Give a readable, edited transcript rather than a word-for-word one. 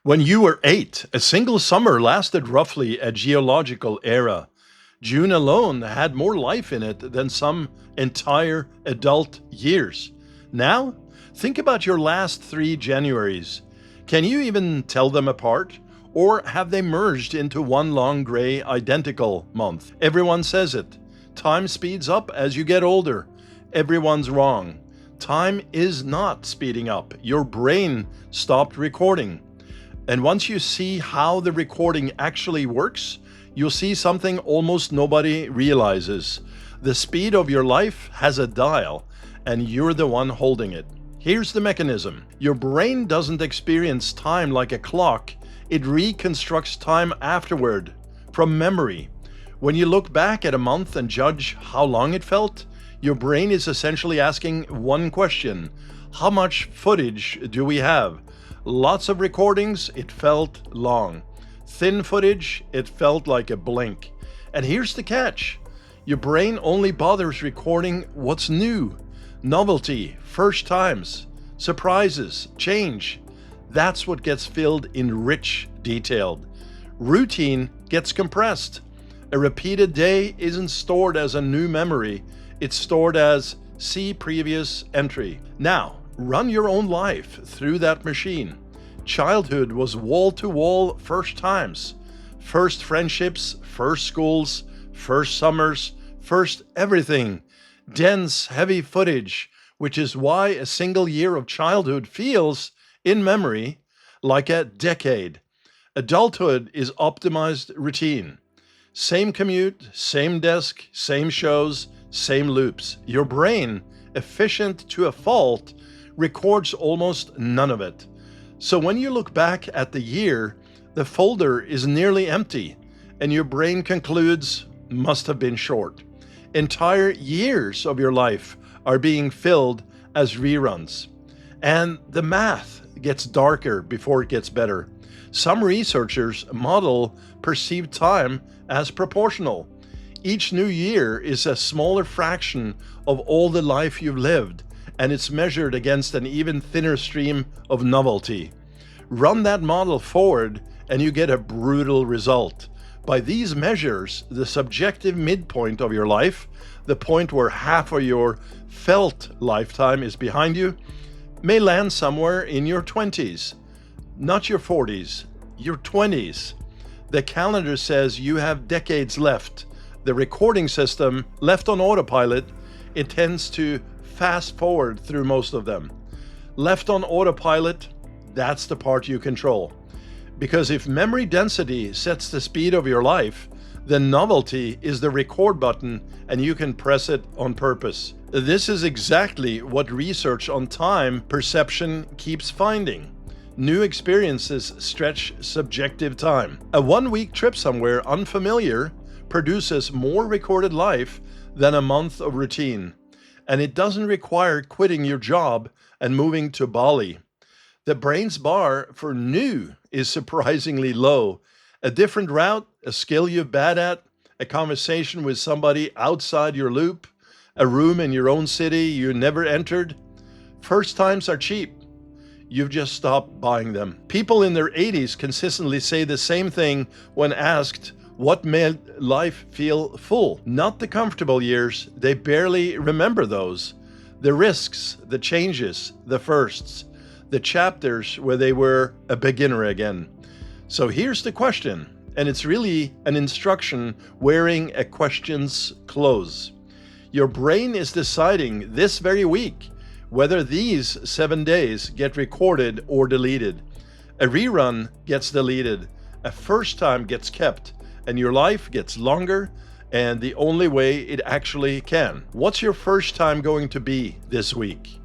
When you were 8, a single summer lasted roughly a geological era. June alone had more life in it than some entire adult years. Now, think about your last 3 Januaries. Can you even tell them apart? Or have they merged into one long gray identical month? Everyone says it. Time speeds up as you get older. Everyone's wrong. Time is not speeding up. Your brain stopped recording. And once you see how the recording actually works, you'll see something almost nobody realizes. The speed of your life has a dial, and you're the one holding it. Here's the mechanism. Your brain doesn't experience time like a clock. It reconstructs time afterward, from memory. When you look back at a month and judge how long it felt, your brain is essentially asking one question. How much footage do we have? Lots of recordings, it felt long. Thin footage, it felt like a blink. And here's the catch. Your brain only bothers recording what's new. Novelty, first times, surprises, change. That's what gets filled in rich, detailed. Routine gets compressed. A repeated day isn't stored as a new memory. It's stored as see previous entry. Now, run your own life through that machine. Childhood was wall-to-wall first times. First friendships, first schools, first summers, first everything. Dense, heavy footage, which is why a single year of childhood feels, in memory, like a decade. Adulthood is optimized routine. Same commute, same desk, same shows, same loops. Your brain, efficient to a fault, records almost none of it. So when you look back at the year, the folder is nearly empty, and your brain concludes, must have been short. Entire years of your life are being filled as reruns. And the math gets darker before it gets better. Some researchers model perceived time as proportional. Each new year is a smaller fraction of all the life you've lived, and it's measured against an even thinner stream of novelty. Run that model forward and you get a brutal result. By these measures, the subjective midpoint of your life, the point where half of your felt lifetime is behind you, may land somewhere in your 20s, not your 40s, your 20s. The calendar says you have decades left. The recording system, left on autopilot, it tends to fast forward through most of them. Left on autopilot, that's the part you control. Because if memory density sets the speed of your life, then novelty is the record button and you can press it on purpose. This is exactly what research on time perception keeps finding. New experiences stretch subjective time. A 1-week trip somewhere unfamiliar produces more recorded life than a month of routine. And it doesn't require quitting your job and moving to Bali. The brain's bar for new is surprisingly low. A different route, a skill you're bad at, a conversation with somebody outside your loop, a room in your own city you never entered. First times are cheap. You've just stopped buying them. People in their 80s consistently say the same thing when asked what made life feel full. Not the comfortable years, they barely remember those. The risks, the changes, the firsts, the chapters where they were a beginner again. So here's the question, and it's really an instruction wearing a question's clothes. Your brain is deciding this very week whether these 7 days get recorded or deleted. A rerun gets deleted, a first time gets kept, and your life gets longer and the only way it actually can. What's your first time going to be this week?